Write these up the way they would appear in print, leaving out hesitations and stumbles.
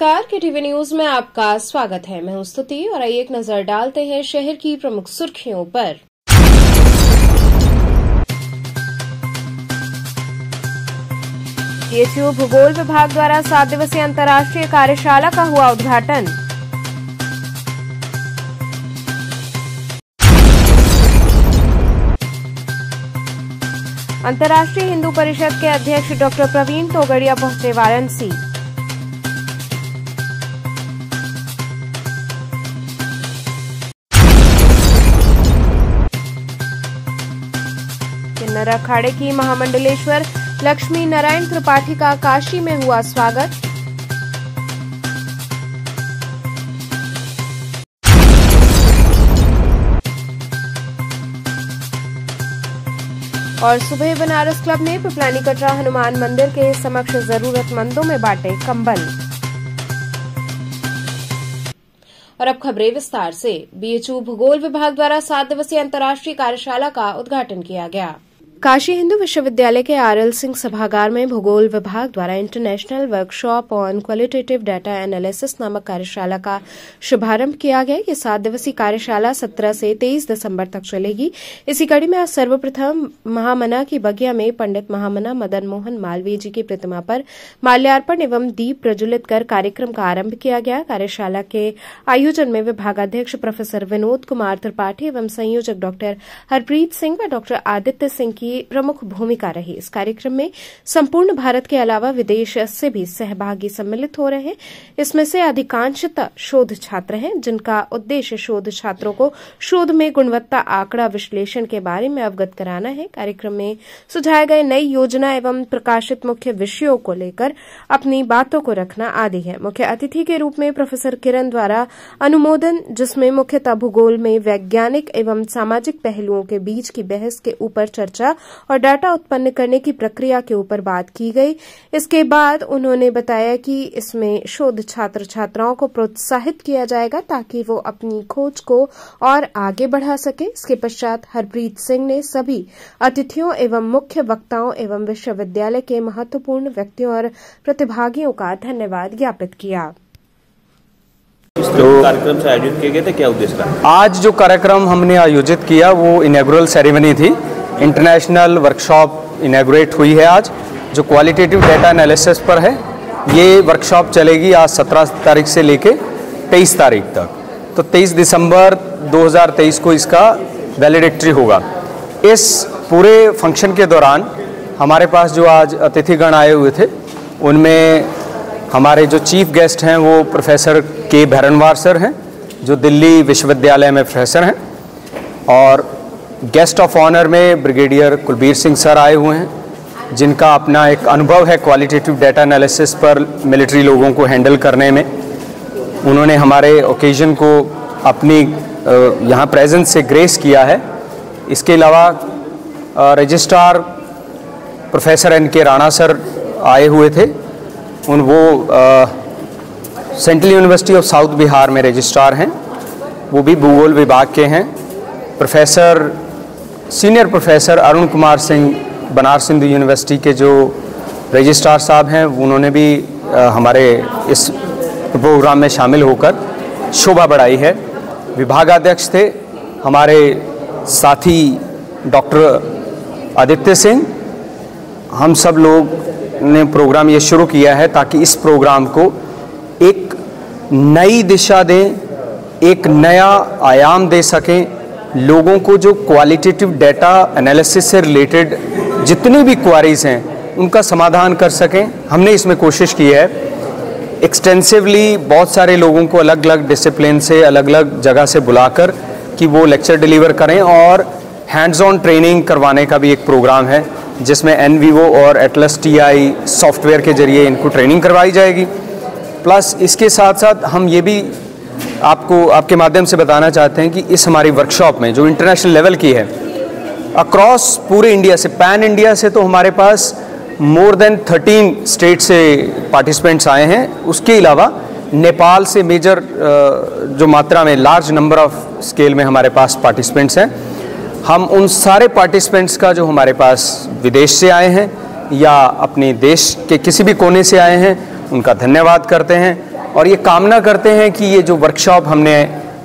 नमस्कार, KTV news में आपका स्वागत है। मैं हूं स्तुति और आइए एक नजर डालते हैं शहर की प्रमुख सुर्खियों पर। BHU भूगोल विभाग द्वारा 7 दिवसीय अंतर्राष्ट्रीय कार्यशाला का हुआ उद्घाटन। अंतर्राष्ट्रीय हिंदू परिषद के अध्यक्ष डॉक्टर प्रवीण तोगड़िया पहुंचे वाराणसी। किन्नर अखाड़े की महामंडलेश्वर लक्ष्मी नारायण त्रिपाठी का काशी में हुआ स्वागत। और सुबह बनारस क्लब ने पिपलानी कटरा हनुमान मंदिर के समक्ष जरूरतमंदों में बांटे कंबल। और अब खबरें विस्तार से। BHU भूगोल विभाग द्वारा 7 दिवसीय अंतर्राष्ट्रीय कार्यशाला का उद्घाटन किया गया। काशी हिंदू विश्वविद्यालय के RL सिंह सभागार में भूगोल विभाग द्वारा international workshop on qualitative data analysis नामक कार्यशाला का शुभारंभ किया गया। ये 7 दिवसीय कार्यशाला 17 से 23 दिसंबर तक चलेगी। इसी कड़ी में आज सर्वप्रथम महामना की बगिया में पंडित महामना मदन मोहन मालवीय जी की प्रतिमा पर माल्यार्पण एवं दीप प्रज्वलित कर कार्यक्रम का आरंभ किया गया। कार्यशाला के आयोजन में विभागाध्यक्ष प्रोफेसर विनोद कुमार त्रिपाठी एवं संयोजक डॉक्टर हरप्रीत सिंह व डॉक्टर आदित्य सिंह की प्रमुख भूमिका रही। इस कार्यक्रम में संपूर्ण भारत के अलावा विदेश से भी सहभागी सम्मिलित हो रहे हैं। इसमें से अधिकांशतः शोध छात्र हैं, जिनका उद्देश्य शोध छात्रों को शोध में गुणवत्ता आंकड़ा विश्लेषण के बारे में अवगत कराना है। कार्यक्रम में सुझाए गए नई योजना एवं प्रकाशित मुख्य विषयों को लेकर अपनी बातों को रखना आदि है। मुख्य अतिथि के रूप में प्रोफेसर किरण द्वारा अनुमोदन, जिसमें मुख्यतः भूगोल में वैज्ञानिक एवं सामाजिक पहलुओं के बीच की बहस के ऊपर चर्चा और डाटा उत्पन्न करने की प्रक्रिया के ऊपर बात की गई। इसके बाद उन्होंने बताया कि इसमें शोध छात्र छात्राओं को प्रोत्साहित किया जाएगा ताकि वो अपनी खोज को और आगे बढ़ा सके। इसके पश्चात हरप्रीत सिंह ने सभी अतिथियों एवं मुख्य वक्ताओं एवं विश्वविद्यालय के महत्वपूर्ण व्यक्तियों और प्रतिभागियों का धन्यवाद ज्ञापित किया। जो कार्यक्रम से आयोजित किए गए थे, क्या उद्देश्य था? आज जो कार्यक्रम हमने आयोजित किया वो इनॉग्रेशन सेरेमनी थी। इंटरनेशनल वर्कशॉप इनॉग्रेट हुई है आज, जो क्वालिटेटिव डाटा एनालिसिस पर है। ये वर्कशॉप चलेगी आज 17 तारीख से लेके 23 तारीख तक। तो 23 दिसंबर 2023 को इसका वैलिडेटरी होगा। इस पूरे फंक्शन के दौरान हमारे पास जो आज अतिथिगण आए हुए थे, उनमें हमारे जो चीफ गेस्ट हैं वो प्रोफेसर के भैरनवार सर हैं, जो दिल्ली विश्वविद्यालय में प्रोफेसर हैं। और गेस्ट ऑफ ऑनर में ब्रिगेडियर कुलबीर सिंह सर आए हुए हैं, जिनका अपना एक अनुभव है क्वालिटेटिव डाटा एनालिसिस पर मिलिट्री लोगों को हैंडल करने में। उन्होंने हमारे ओकेजन को अपनी यहाँ प्रेजेंस से ग्रेस किया है। इसके अलावा registrar professor NK Rana sir आए हुए थे। वो central university of south Bihar में रजिस्ट्रार हैं, वो भी भूगोल विभाग के हैं। Senior professor Arun Kumar Singh Banaras Hindu university के जो रजिस्ट्रार साहब हैं, उन्होंने भी हमारे इस प्रोग्राम में शामिल होकर शोभा बढ़ाई है। विभागाध्यक्ष थे हमारे साथी डॉक्टर आदित्य सिंह। हम सब लोग ने प्रोग्राम ये शुरू किया है ताकि इस प्रोग्राम को एक नई दिशा दें, एक नया आयाम दे सकें। लोगों को जो क्वालिटेटिव डाटा एनालिसिस से रिलेटेड जितनी भी क्वारीज हैं उनका समाधान कर सकें। हमने इसमें कोशिश की है एक्सटेंसिवली बहुत सारे लोगों को अलग अलग डिसिप्लिन से, अलग अलग जगह से बुलाकर कि वो लेक्चर डिलीवर करें, और हैंड्स ऑन ट्रेनिंग करवाने का भी एक प्रोग्राम है, जिसमें NVO और एटलस TI सॉफ्टवेयर के जरिए इनको ट्रेनिंग करवाई जाएगी। प्लस इसके साथ साथ हम ये भी आपके माध्यम से बताना चाहते हैं कि इस हमारी वर्कशॉप में जो इंटरनेशनल लेवल की है, अक्रॉस पूरे इंडिया से, पैन इंडिया से, तो हमारे पास मोर देन 13 स्टेट से पार्टिसिपेंट्स आए हैं। उसके अलावा नेपाल से मेजर जो मात्रा में लार्ज नंबर ऑफ स्केल में हमारे पास पार्टिसिपेंट्स हैं। हम उन सारे पार्टिसिपेंट्स का जो हमारे पास विदेश से आए हैं या अपने देश के किसी भी कोने से आए हैं, उनका धन्यवाद करते हैं। और ये कामना करते हैं कि ये जो वर्कशॉप हमने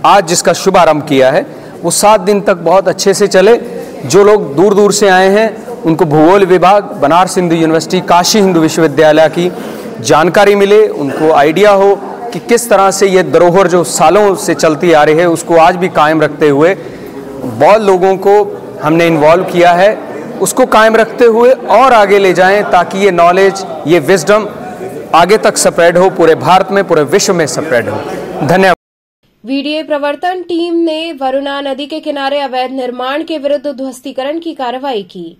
आज जिसका शुभारंभ किया है वो 7 दिन तक बहुत अच्छे से चले। जो लोग दूर दूर से आए हैं उनको भूगोल विभाग, बनारस हिंदू यूनिवर्सिटी, काशी हिंदू विश्वविद्यालय की जानकारी मिले, उनको आइडिया हो कि किस तरह से ये धरोहर जो सालों से चलती आ रही है उसको आज भी कायम रखते हुए बहुत लोगों को हमने इन्वॉल्व किया है, उसको कायम रखते हुए और आगे ले जाएं ताकि ये नॉलेज, ये विजडम आगे तक स्प्रेड हो, पूरे भारत में, पूरे विश्व में स्प्रेड हो। धन्यवाद। वीडीए प्रवर्तन टीम ने वरुणा नदी के किनारे अवैध निर्माण के विरुद्ध ध्वस्तीकरण की कार्रवाई की।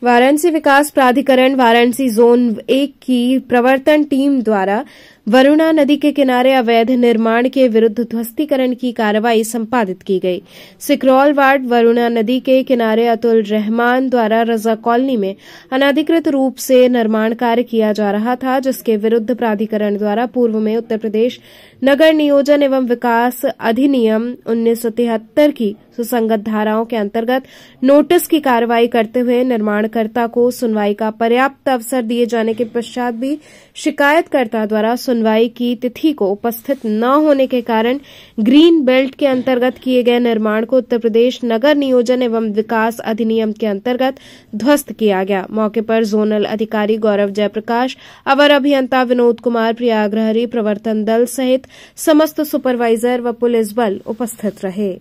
वाराणसी विकास प्राधिकरण वाराणसी जोन 1 की प्रवर्तन टीम द्वारा वरुणा नदी के किनारे अवैध निर्माण के विरुद्ध ध्वस्तीकरण की कार्रवाई संपादित की गई। सिकरौल वार्ड वरुणा नदी के किनारे अतुल रहमान द्वारा रजा कॉलोनी में अनधिकृत रूप से निर्माण कार्य किया जा रहा था, जिसके विरुद्ध प्राधिकरण द्वारा पूर्व में उत्तर प्रदेश नगर नियोजन एवं विकास अधिनियम 1973 की सुसंगत धाराओं के अंतर्गत नोटिस की कार्रवाई करते हुए निर्माणकर्ता को सुनवाई का पर्याप्त अवसर दिए जाने के पश्चात भी शिकायतकर्ता द्वारा सुनवाई की तिथि को उपस्थित न होने के कारण ग्रीन बेल्ट के अंतर्गत किए गए निर्माण को उत्तर प्रदेश नगर नियोजन एवं विकास अधिनियम के अंतर्गत ध्वस्त किया गया। मौके पर जोनल अधिकारी गौरव जयप्रकाश, अवर अभियंता विनोद कुमार, प्रयागराहरी प्रवर्तन दल सहित समस्त सुपरवाइजर व पुलिस बल उपस्थित रहे।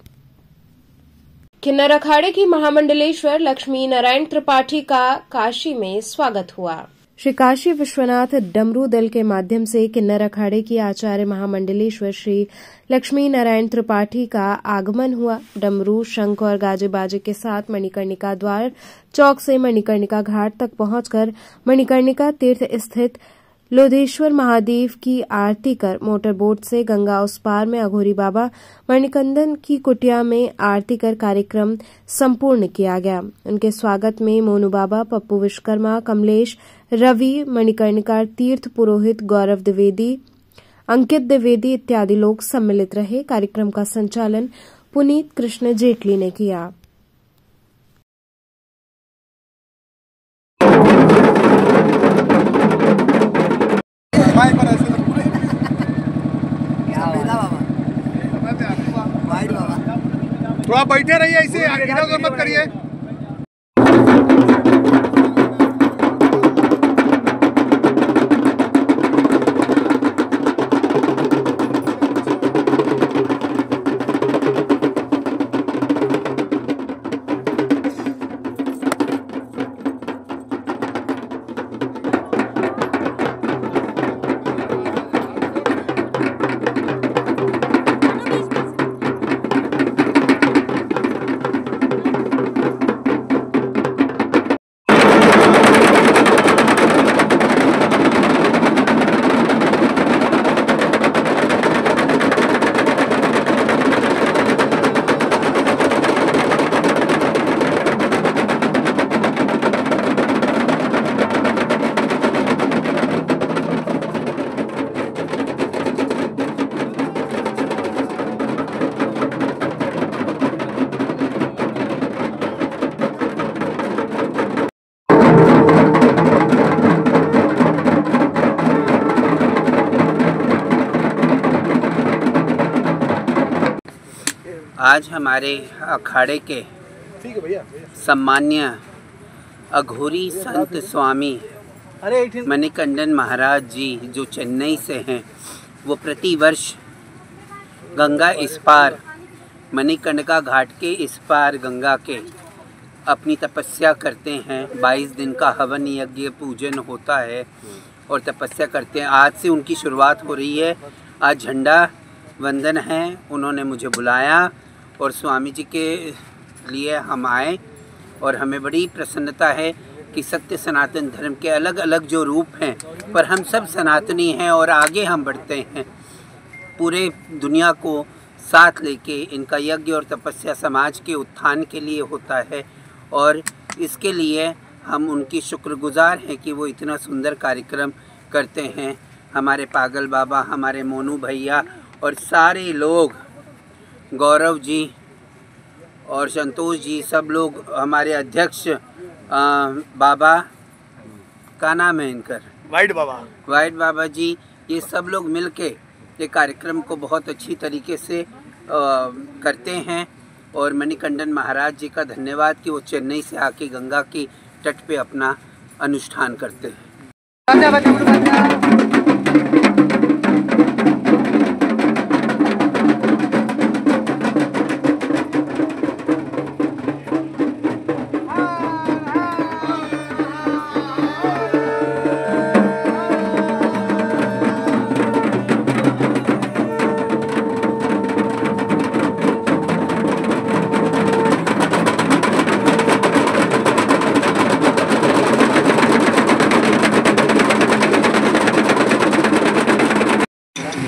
किन्नर अखाड़े की महामंडलेश्वर लक्ष्मी नारायण त्रिपाठी का काशी में स्वागत हुआ। श्री काशी विश्वनाथ डमरू दल के माध्यम से किन्नर अखाड़े की आचार्य महामंडलेश्वर श्री लक्ष्मी नारायण त्रिपाठी का आगमन हुआ। डमरू, शंख और गाजे बाजे के साथ मणिकर्णिका द्वार चौक से मणिकर्णिका घाट तक पहुंचकर मणिकर्णिका तीर्थ स्थित लोधेश्वर महादेव की आरती कर मोटर बोट से गंगा उस पार में अघोरी बाबा मणिकंदन की कुटिया में आरती कर कार्यक्रम संपूर्ण किया गया। उनके स्वागत में मोनू बाबा, पप्पू विश्वकर्मा, कमलेश, रवि, मणिकर्णिका तीर्थ पुरोहित गौरव द्विवेदी, अंकित द्विवेदी इत्यादि लोग सम्मिलित रहे। कार्यक्रम का संचालन पुनीत कृष्ण जेटली ने किया। थोड़ा बैठे रहिए, ऐसे इधर उधर मत करिए। आज हमारे अखाड़े के सम्मान्य अघोरी संत स्वामी मणिकंदन महाराज जी जो चेन्नई से हैं, वो प्रतिवर्ष गंगा इस पार मणिकर्णिका घाट के इस पार गंगा के अपनी तपस्या करते हैं। 22 दिन का हवन यज्ञ पूजन होता है और तपस्या करते हैं। आज से उनकी शुरुआत हो रही है। आज झंडा वंदन है, उन्होंने मुझे बुलाया और स्वामी जी के लिए हम आए और हमें बड़ी प्रसन्नता है कि सत्य सनातन धर्म के अलग अलग जो रूप हैं, पर हम सब सनातनी हैं और आगे हम बढ़ते हैं। पूरे दुनिया को साथ लेके इनका यज्ञ और तपस्या समाज के उत्थान के लिए होता है और इसके लिए हम उनकी शुक्रगुजार हैं कि वो इतना सुंदर कार्यक्रम करते हैं। हमारे पागल बाबा, हमारे मोनू भैया और सारे लोग, गौरव जी और संतोष जी, सब लोग, हमारे अध्यक्ष बाबा का नाम है इनकर, वाइट बाबा जी, ये सब लोग मिलके ये कार्यक्रम को बहुत अच्छी तरीके से करते हैं और मणिकंदन महाराज जी का धन्यवाद कि वो चेन्नई से आके गंगा की तट पे अपना अनुष्ठान करते हैं।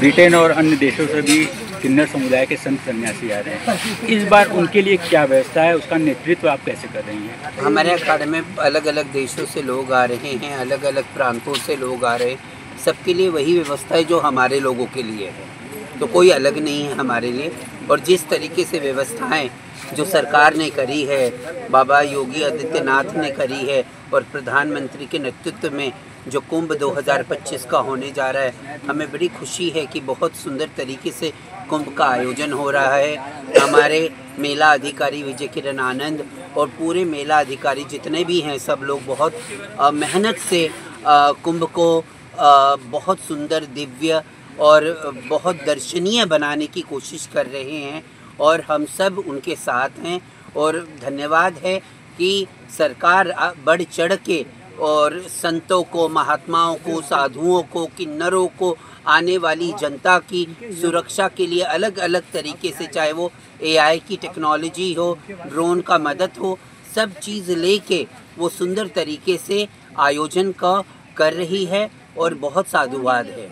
ब्रिटेन और अन्य देशों से भी किन्नर समुदाय के संत सन्यासी आ रहे हैं। इस बार उनके लिए क्या व्यवस्था है, उसका नेतृत्व आप कैसे कर रही हैं? हमारे अखाड़े में अलग अलग देशों से लोग आ रहे हैं, अलग अलग प्रांतों से लोग आ रहे हैं। सबके लिए वही व्यवस्था है जो हमारे लोगों के लिए है, तो कोई अलग नहीं है हमारे लिए। और जिस तरीके से व्यवस्थाएं जो सरकार ने करी है, बाबा योगी आदित्यनाथ ने करी है और प्रधानमंत्री के नेतृत्व में जो कुंभ 2025 का होने जा रहा है, हमें बड़ी खुशी है कि बहुत सुंदर तरीके से कुंभ का आयोजन हो रहा है। हमारे मेला अधिकारी विजय किरण आनंद और पूरे मेला अधिकारी जितने भी हैं, सब लोग बहुत मेहनत से कुंभ को बहुत सुंदर, दिव्य और बहुत दर्शनीय बनाने की कोशिश कर रहे हैं और हम सब उनके साथ हैं। और धन्यवाद है कि सरकार बढ़ चढ़ के और संतों को, महात्माओं को, साधुओं को, किन्नरों को, आने वाली जनता की सुरक्षा के लिए अलग अलग तरीके से, चाहे वो AI की टेक्नोलॉजी हो, ड्रोन का मदद हो, सब चीज़ लेके वो सुंदर तरीके से आयोजन का कर रही है और बहुत साधुवाद है।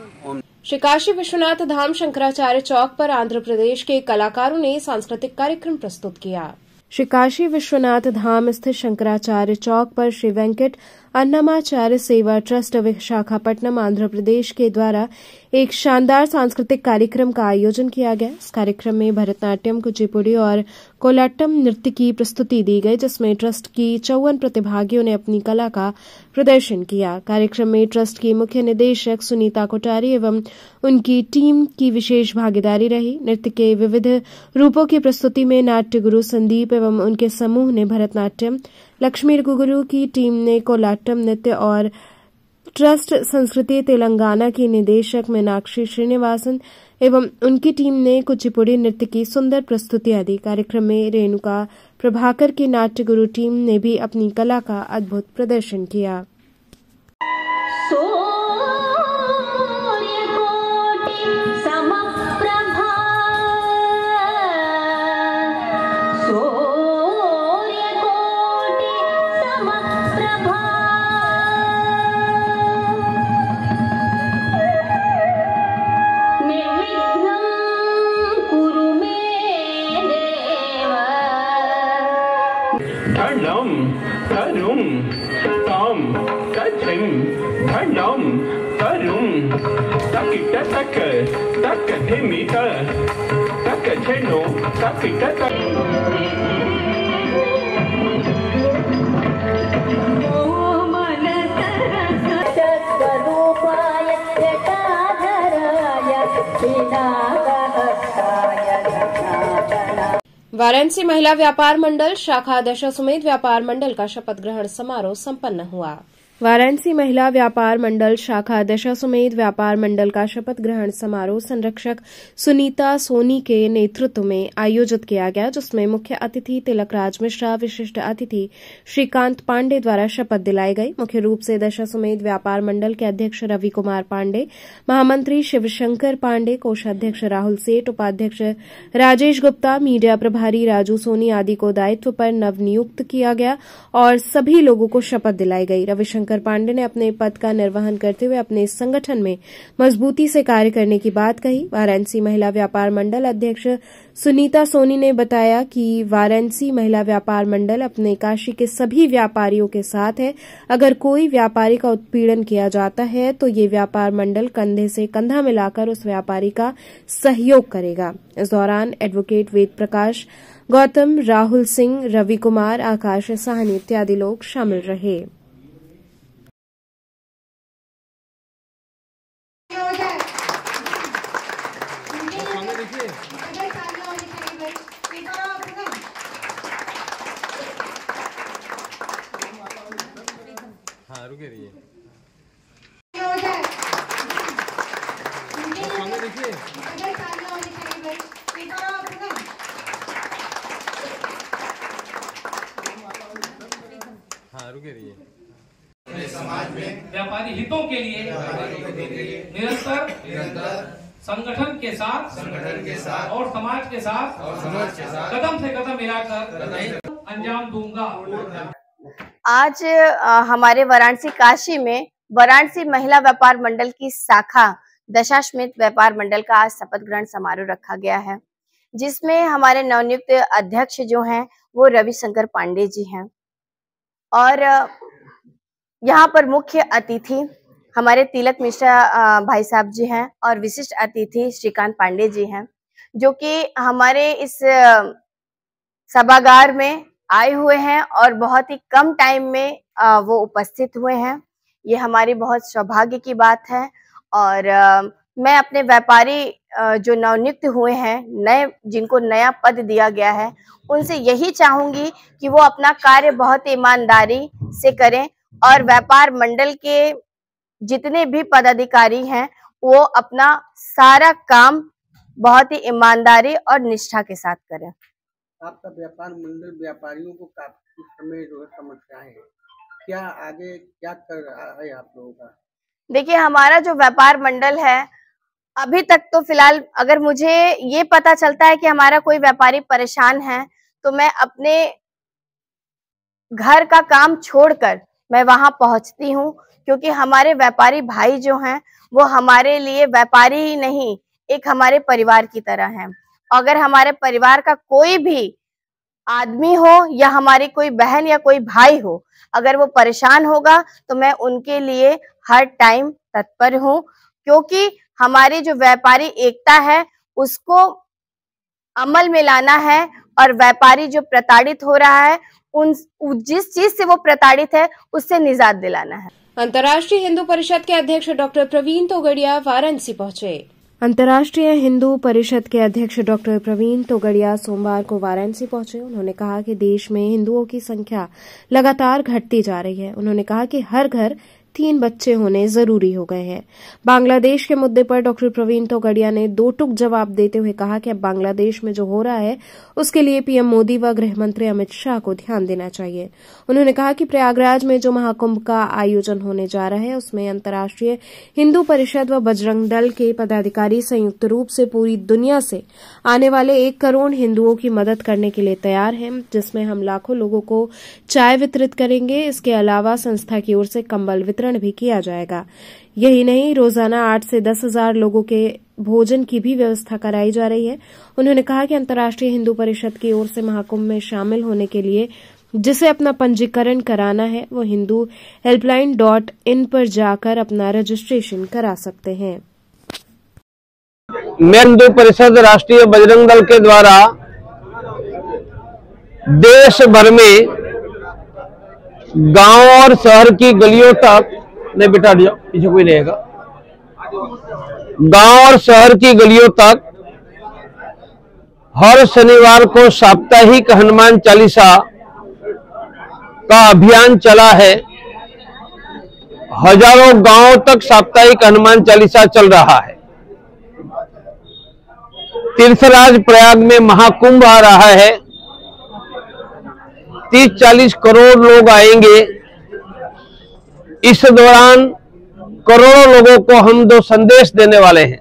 श्री काशी विश्वनाथ धाम शंकराचार्य चौक पर आंध्र प्रदेश के कलाकारों ने सांस्कृतिक कार्यक्रम प्रस्तुत किया। श्री काशी विश्वनाथ धाम स्थित शंकराचार्य चौक पर श्री वेंकट अन्नमाचार्य सेवा ट्रस्ट विशाखापट्टनम आंध्र प्रदेश के द्वारा एक शानदार सांस्कृतिक कार्यक्रम का आयोजन किया गया। इस कार्यक्रम में भरतनाट्यम, कुचिपुड़ी और कोलाट्टम नृत्य की प्रस्तुति दी गई, जिसमें ट्रस्ट की 54 प्रतिभागियों ने अपनी कला का प्रदर्शन किया। कार्यक्रम में ट्रस्ट की मुख्य निदेशक सुनीता कोठारी एवं उनकी टीम की विशेष भागीदारी रही। नृत्य के विविध रूपों की प्रस्तुति में नाट्य गुरु संदीप एवं उनके समूह ने भरतनाट्यम, लक्ष्मी गुरु की टीम ने कोलाट्टम नृत्य और ट्रस्ट संस्कृति तेलंगाना की निदेशक मीनाक्षी श्रीनिवासन एवं उनकी टीम ने कुचिपुड़ी नृत्य की सुंदर प्रस्तुतियां दी। कार्यक्रम में रेणुका प्रभाकर की नाट्य गुरु टीम ने भी अपनी कला का अद्भुत प्रदर्शन किया। वाराणसी महिला व्यापार मंडल शाखा दशाश्वमेध व्यापार मंडल का शपथ ग्रहण समारोह संपन्न हुआ। वाराणसी महिला व्यापार मंडल शाखा दशाश्वमेध व्यापार मंडल का शपथ ग्रहण समारोह संरक्षक सुनीता सोनी के नेतृत्व में आयोजित किया गया, जिसमें मुख्य अतिथि तिलकराज मिश्रा, विशिष्ट अतिथि श्रीकांत पांडे द्वारा शपथ दिलाई गई। मुख्य रूप से दशाश्वमेध व्यापार मंडल के अध्यक्ष रवि कुमार पांडे, महामंत्री शिवशंकर पांडे, कोषाध्यक्ष राहुल सेठ, उपाध्यक्ष राजेश गुप्ता, मीडिया प्रभारी राजू सोनी आदि को दायित्व पर नवनियुक्त किया गया और सभी लोगों को शपथ दिलाई गई। रविशंकर पांडे ने अपने पद का निर्वहन करते हुए अपने संगठन में मजबूती से कार्य करने की बात कही। वाराणसी महिला व्यापार मंडल अध्यक्ष सुनीता सोनी ने बताया कि वाराणसी महिला व्यापार मंडल अपने काशी के सभी व्यापारियों के साथ है। अगर कोई व्यापारी का उत्पीड़न किया जाता है तो ये व्यापार मंडल कंधे से कंधा मिलाकर उस व्यापारी का सहयोग करेगा। इस दौरान एडवोकेट वेद प्रकाश, गौतम, राहुल सिंह, रवि कुमार, आकाश साहनी इत्यादि लोग शामिल रहे। व्यापारी हितों के लिए निरंतर संगठन के साथ और समाज के साथ कदम से कदम मिलाकर अंजाम दूंगा। आज हमारे वाराणसी काशी में वाराणसी महिला व्यापार मंडल की शाखा दशाश्वमेध व्यापार मंडल का आज शपथ ग्रहण समारोह रखा गया है, जिसमें हमारे नवनियुक्त अध्यक्ष जो हैं वो रविशंकर पांडे जी हैं और यहाँ पर मुख्य अतिथि हमारे तिलक मिश्रा भाई साहब जी हैं और विशिष्ट अतिथि श्रीकांत पांडे जी हैं, जो कि हमारे इस सभागार में आए हुए हैं और बहुत ही कम टाइम में वो उपस्थित हुए हैं। ये हमारी बहुत सौभाग्य की बात है और मैं अपने व्यापारी जो नवनियुक्त हुए हैं, नए जिनको नया पद दिया गया है, उनसे यही चाहूंगी कि वो अपना कार्य बहुत ईमानदारी से करें और व्यापार मंडल के जितने भी पदाधिकारी हैं वो अपना सारा काम बहुत ही ईमानदारी और निष्ठा के साथ करें। आपका व्यापार मंडल व्यापारियों को काफी समय जो है समस्याएं हैं, क्या आगे क्या कर रहा है आप लोगों का? देखिए, हमारा जो व्यापार मंडल है अभी तक तो फिलहाल अगर मुझे ये पता चलता है कि हमारा कोई व्यापारी परेशान है तो मैं अपने घर का काम छोड़कर मैं वहां पहुंचती हूं, क्योंकि हमारे व्यापारी भाई जो हैं वो हमारे लिए व्यापारी ही नहीं, एक हमारे परिवार की तरह हैं। अगर हमारे परिवार का कोई भी आदमी हो या हमारी कोई बहन या कोई भाई हो, अगर वो परेशान होगा तो मैं उनके लिए हर टाइम तत्पर हूं, क्योंकि हमारी जो व्यापारी एकता है उसको अमल में लाना है और व्यापारी जो प्रताड़ित हो रहा है उन जिस चीज से वो प्रताड़ित है उससे निजात दिलाना है। अंतर्राष्ट्रीय हिंदू परिषद के अध्यक्ष डॉक्टर प्रवीण तोगड़िया वाराणसी पहुंचे। अंतर्राष्ट्रीय हिंदू परिषद के अध्यक्ष डॉक्टर प्रवीण तोगड़िया सोमवार को वाराणसी पहुंचे। उन्होंने कहा कि देश में हिंदुओं की संख्या लगातार घटती जा रही है। उन्होंने कहा कि हर घर 3 बच्चे होने जरूरी हो गए हैं। बांग्लादेश के मुद्दे पर डॉक्टर प्रवीण तोगड़िया ने 2 टूक जवाब देते हुए कहा कि अब बांग्लादेश में जो हो रहा है उसके लिए पीएम मोदी व गृह मंत्री अमित शाह को ध्यान देना चाहिए। उन्होंने कहा कि प्रयागराज में जो महाकुंभ का आयोजन होने जा रहा है उसमें अंतर्राष्ट्रीय हिंदू परिषद व बजरंग दल के पदाधिकारी संयुक्त रूप से पूरी दुनिया से आने वाले 1 करोड़ हिंदुओं की मदद करने के लिए तैयार हैं, जिसमें हम लाखों लोगों को चाय वितरित करेंगे। इसके अलावा संस्था की ओर से कंबल वितरण भी किया जाएगा। यही नहीं, रोजाना 8 से 10 हजार लोगों के भोजन की भी व्यवस्था कराई जा रही है। उन्होंने कहा कि अंतर्राष्ट्रीय हिंदू परिषद की ओर से महाकुंभ में शामिल होने के लिए जिसे अपना पंजीकरण कराना है वो हिंदू हेल्पलाइन.in पर जाकर अपना रजिस्ट्रेशन करा सकते हैं। हिंदू परिषद राष्ट्रीय बजरंग दल के द्वारा देश भर में गांव और शहर की गलियों तक, नहीं बिठा दिया पीछे कोई रहेगा, गांव और शहर की गलियों तक हर शनिवार को साप्ताहिक हनुमान चालीसा का अभियान चला है। हजारों गांवों तक साप्ताहिक हनुमान चालीसा चल रहा है। तीर्थराज प्रयाग में महाकुंभ आ रहा है। 30-40 करोड़ लोग आएंगे। इस दौरान करोड़ों लोगों को हम 2 संदेश देने वाले हैं।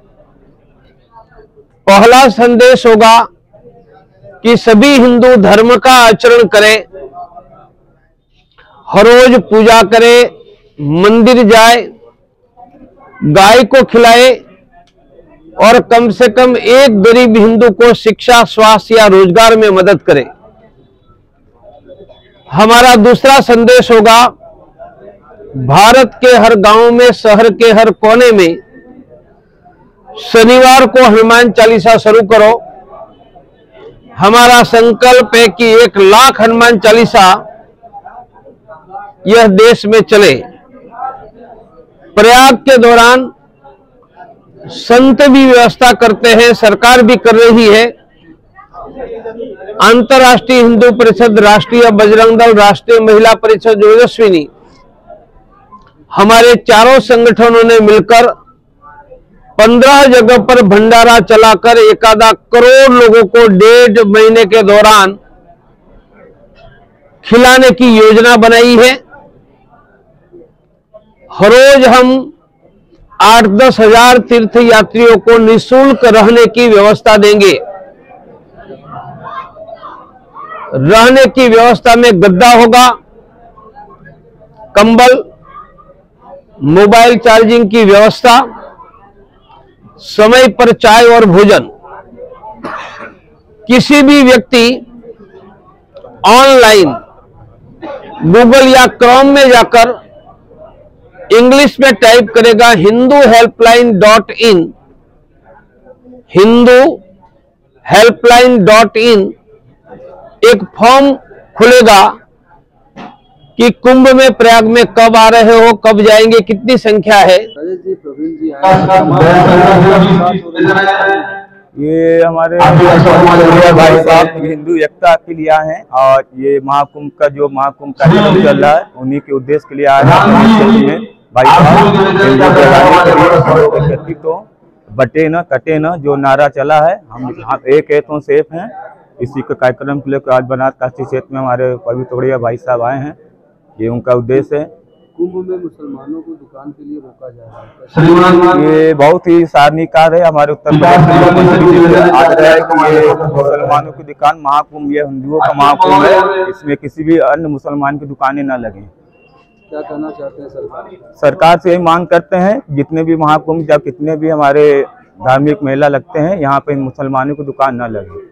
पहला संदेश होगा कि सभी हिंदू धर्म का आचरण करें, हर रोज पूजा करें, मंदिर जाए, गाय को खिलाए और कम से कम एक गरीब हिंदू को शिक्षा, स्वास्थ्य या रोजगार में मदद करें। हमारा दूसरा संदेश होगा, भारत के हर गांव में, शहर के हर कोने में शनिवार को हनुमान चालीसा शुरू करो। हमारा संकल्प है कि 1 लाख हनुमान चालीसा यह देश में चले। प्रयाग के दौरान संत भी व्यवस्था करते हैं, सरकार भी कर रही है। अंतर्राष्ट्रीय हिंदू परिषद, राष्ट्रीय बजरंग दल, राष्ट्रीय महिला परिषद ओजस्विनी, हमारे चारों संगठनों ने मिलकर 15 जगह पर भंडारा चलाकर एकाधा करोड़ लोगों को 1.5 महीने के दौरान खिलाने की योजना बनाई है। हर रोज हम 8-10 हजार तीर्थ यात्रियों को निःशुल्क रहने की व्यवस्था देंगे। रहने की व्यवस्था में गद्दा होगा, कंबल, मोबाइल चार्जिंग की व्यवस्था, समय पर चाय और भोजन। किसी भी व्यक्ति ऑनलाइन गूगल या क्रोम में जाकर इंग्लिश में टाइप करेगा hinduhelpline.in, hinduhelpline.in, एक फॉर्म खुलेगा कि कुंभ में, प्रयाग में कब आ रहे हो, कब जाएंगे, कितनी संख्या है। ये हमारे भाई साहब हिंदू एकता के लिए आए हैं और ये महाकुंभ का जो महाकुंभ कार्यक्रम चल रहा है उन्हीं के उद्देश्य के लिए आए हैं। भाई साहब एकत्रित हो, बटे न कटे न जो नारा चला है, हम एक है तो सेफ हैं, इसी के कार्यक्रम के लिए आज बनारस काशी क्षेत्र में हमारे पवित्र तोड़िया भाई साहब आए हैं। ये उनका उद्देश्य है। कुंभ में मुसलमानों को दुकान के लिए रोका जा रहा है, ये बहुत ही सराहनीय कार्य है। हमारे उत्तर प्रदेश आज रहा है कि ये मुसलमानों की दुकान, महाकुंभ ये हिंदुओं का महाकुंभ है, इसमें किसी भी अन्य मुसलमान की दुकानें न लगे। क्या कहना चाहते हैं सरकार से यही मांग करते हैं, जितने भी महाकुंभ या कितने भी हमारे धार्मिक मेला लगते हैं, यहाँ पे मुसलमानों की दुकान न लगे।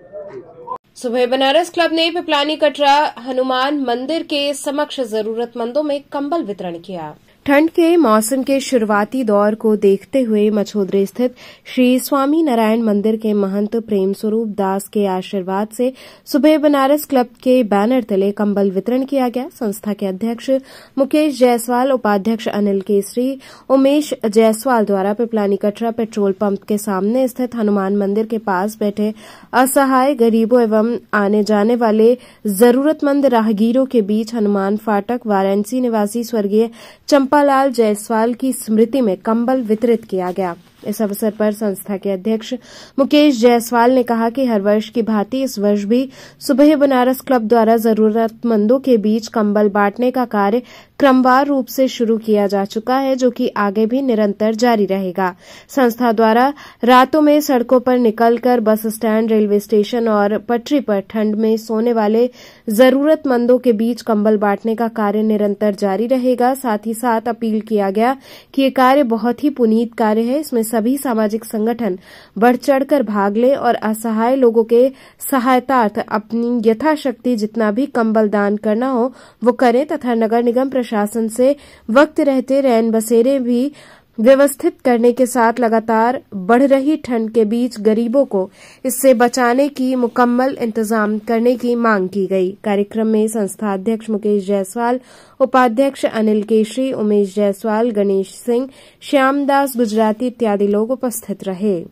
सुबह बनारस क्लब ने पिपलानी कटरा हनुमान मंदिर के समक्ष जरूरतमंदों में कंबल वितरण किया। ठंड के मौसम के शुरुआती दौर को देखते हुए मछोदरे स्थित श्री स्वामी नारायण मंदिर के महंत प्रेम स्वरूप दास के आशीर्वाद से सुबह बनारस क्लब के बैनर तले कंबल वितरण किया गया। संस्था के अध्यक्ष मुकेश जायसवाल, उपाध्यक्ष अनिल केसरी, उमेश जायसवाल द्वारा पिपलानी कटरा पेट्रोल पंप के सामने स्थित हनुमान मंदिर के पास बैठे असहाय गरीबों एवं आने जाने वाले जरूरतमंद राहगीरों के बीच हनुमान फाटक वाराणसी निवासी स्वर्गीय चंपालाल जायसवाल की स्मृति में कंबल वितरित किया गया। इस अवसर पर संस्था के अध्यक्ष मुकेश जायसवाल ने कहा कि हर वर्ष की भांति इस वर्ष भी सुबह बनारस क्लब द्वारा जरूरतमंदों के बीच कंबल बांटने का कार्य क्रमवार रूप से शुरू किया जा चुका है, जो कि आगे भी निरंतर जारी रहेगा। संस्था द्वारा रातों में सड़कों पर निकलकर बस स्टैंड, रेलवे स्टेशन और पटरी पर ठंड में सोने वाले जरूरतमंदों के बीच कंबल बांटने का कार्य निरंतर जारी रहेगा। साथ ही साथ अपील किया गया कि ये कार्य बहुत ही पुनीत कार्य है, इसमें सभी सामाजिक संगठन बढ़ चढ़कर भाग ले और असहाय लोगों के सहायतार्थ अपनी यथाशक्ति जितना भी कंबल दान करना हो वो करें तथा नगर निगम प्रशासन से वक्त रहते रैन बसेरे भी व्यवस्थित करने के साथ लगातार बढ़ रही ठंड के बीच गरीबों को इससे बचाने की मुकम्मल इंतजाम करने की मांग की गई। कार्यक्रम में संस्था अध्यक्ष मुकेश जायसवाल, उपाध्यक्ष अनिल केशरी, उमेश जायसवाल, गणेश सिंह, श्यामदास गुजराती इत्यादि लोग उपस्थित रहे।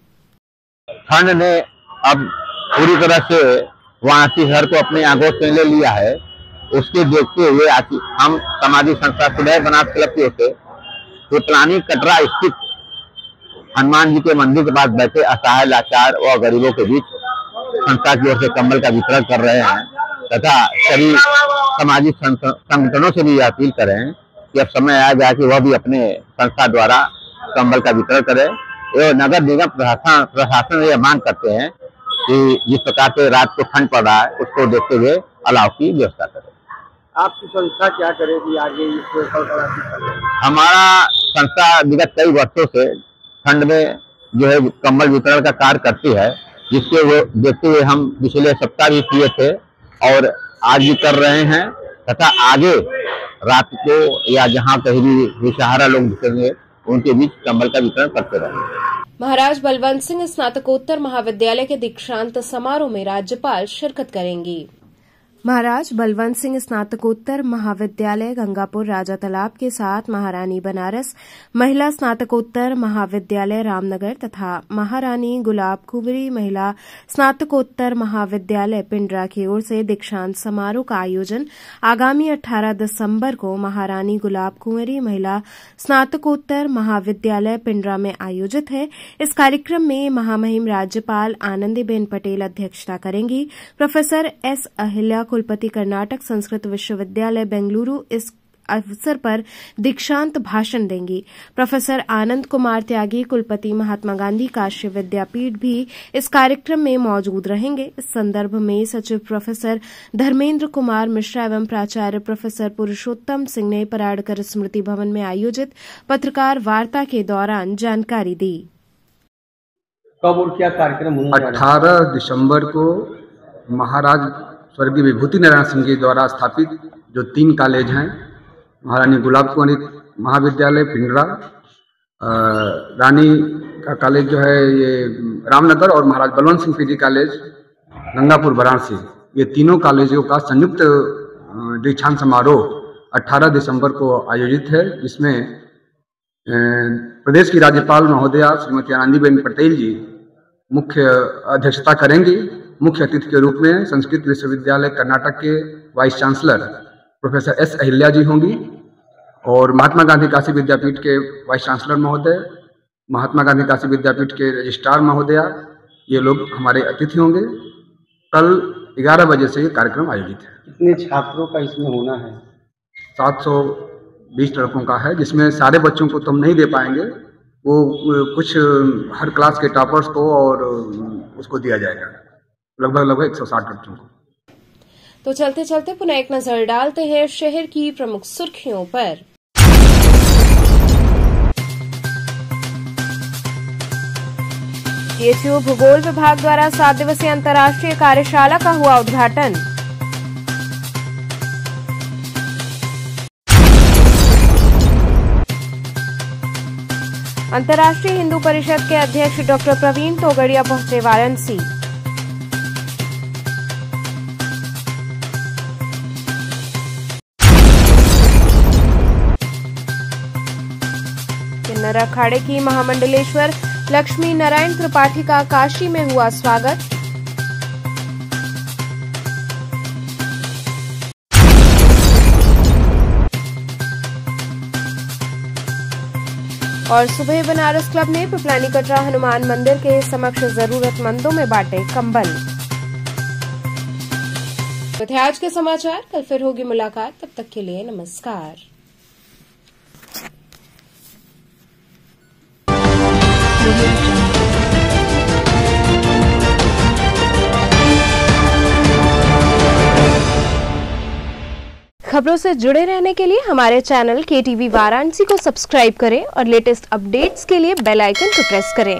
ठंड ने अब पूरी तरह से वाराणसी शहर को अपने आगोश में ले लिया है। उसके देखते हुए हम सामाजिक संस्था सुबह बनारस क्लब की ओर से पिपलानी कटरा स्थित हनुमान जी के मंदिर के पास बैठे असहाय, लाचार और गरीबों के बीच संस्था की ओर से कंबल का वितरण कर रहे हैं तथा सभी सामाजिक संगठनों से भी अपील करें कि अब समय आ गया कि वह भी अपने संस्था द्वारा कंबल का वितरण करें। एवं नगर निगम प्रशासन यह मांग करते हैं कि जिस प्रकार से रात को ठंड पड़ रहा है उसको देखते हुए अलाव की व्यवस्था करें। आपकी संस्था क्या करेगी आगे इसको? हमारा संस्था विगत कई वर्षों से ठंड में जो है कंबल वितरण का कार्य करती है, जिसके वो देखते हुए हम पिछले सप्ताह भी किए थे और आज भी कर रहे हैं तथा आगे रात को या जहां कहीं भी बेसहारा लोग दिखेंगे उनके बीच कंबल का वितरण करते रहेंगे। महाराज बलवंत सिंह स्नातकोत्तर महाविद्यालय के दीक्षांत समारोह में राज्यपाल शिरकत करेंगी। महाराज बलवंत सिंह स्नातकोत्तर महाविद्यालय गंगापुर राजा तालाब के साथ महारानी बनारस महिला स्नातकोत्तर महाविद्यालय रामनगर तथा महारानी गुलाब कुंवरी महिला स्नातकोत्तर महाविद्यालय पिंडरा की ओर से दीक्षांत समारोह का आयोजन आगामी 18 दिसंबर को महारानी गुलाब कुंवरी महिला स्नातकोत्तर महाविद्यालय पिंडरा में आयोजित है। इस कार्यक्रम में महामहिम राज्यपाल आनंदीबेन पटेल अध्यक्षता करेंगी। प्रोफेसर एस अहिल्या कुलपति कर्नाटक संस्कृत विश्वविद्यालय बेंगलुरु इस अवसर पर दीक्षांत भाषण देंगी। प्रोफेसर आनंद कुमार त्यागी कुलपति महात्मा गांधी काशी विद्यापीठ भी इस कार्यक्रम में मौजूद रहेंगे। इस संदर्भ में सचिव प्रोफेसर धर्मेंद्र कुमार मिश्रा एवं प्राचार्य प्रोफेसर पुरुषोत्तम सिंह ने पराड़कर स्मृति भवन में आयोजित पत्रकार वार्ता के दौरान जानकारी दी। कब और क्या कार्यक्रम होगा? 18 दिसंबर को महाराज स्वर्गीय विभूति नारायण सिंह जी द्वारा स्थापित जो 3 कॉलेज हैं, महारानी गुलाब कुंवरी महाविद्यालय पिंडरा, रानी का कॉलेज जो है ये रामनगर और महाराज बलवंत सिंह पीजी कॉलेज गंगापुर वाराणसी, ये तीनों कॉलेजों का संयुक्त दीक्षांत समारोह 18 दिसंबर को आयोजित है, जिसमें प्रदेश की राज्यपाल महोदया श्रीमती आनंदीबेन पटेल जी मुख्य अध्यक्षता करेंगी। मुख्य अतिथि के रूप में संस्कृत विश्वविद्यालय कर्नाटक के vice chancellor professor S Ahilya ji होंगी और महात्मा गांधी काशी विद्यापीठ के वाइस चांसलर महोदय, महात्मा गांधी काशी विद्यापीठ के रजिस्ट्रार महोदया, ये लोग हमारे अतिथि होंगे। कल 11 बजे से ये कार्यक्रम आयोजित है। कितने छात्रों का इसमें होना है? 720 लड़कों का है, जिसमें सारे बच्चों को तो हम नहीं दे पाएंगे, वो कुछ हर क्लास के टॉपर्स को और उसको दिया जाएगा, लगभग 160 बच्चों को। तो चलते चलते पुनः एक नजर डालते हैं शहर की प्रमुख सुर्खियों पर। बीएचयू भूगोल विभाग द्वारा 7 दिवसीय अंतर्राष्ट्रीय कार्यशाला का हुआ उद्घाटन। अंतर्राष्ट्रीय हिंदू परिषद के अध्यक्ष डॉक्टर प्रवीण तोगड़िया पहुंचे वाराणसी। किन्नर अखाड़े की महामंडलेश्वर लक्ष्मी नारायण त्रिपाठी का काशी में हुआ स्वागत। और सुबह बनारस क्लब ने पिपलानी कटरा हनुमान मंदिर के समक्ष जरूरतमंदों में बांटे कंबल। तो थे आज के समाचार, कल फिर होगी मुलाकात, तब तक के लिए नमस्कार। खबरों से जुड़े रहने के लिए हमारे चैनल KTV वाराणसी को सब्सक्राइब करें और लेटेस्ट अपडेट्स के लिए बेल आइकन को प्रेस करें।